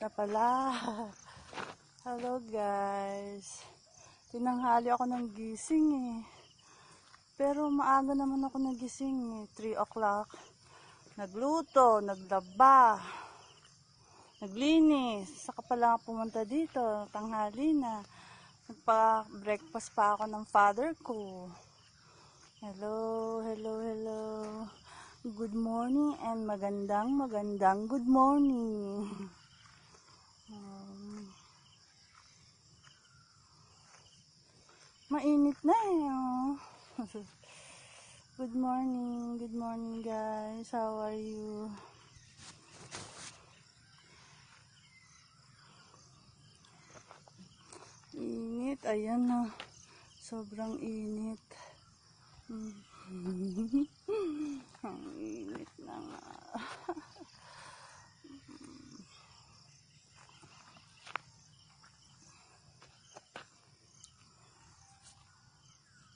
na pala. Hello guys. Tinanghali ako ng gising eh. Pero maaga naman ako nagising eh. 3 o'clock. Nagluto, naglaba, naglinis. Saka pala ako pumunta dito. Tanghali na. Nagpa-breakfast pa ako ng father ko. Hello, hello, hello. Good morning and magandang good morning. Mainit na eh. Oh. Good morning guys. How are you? Init, ayan na. Sobrang init.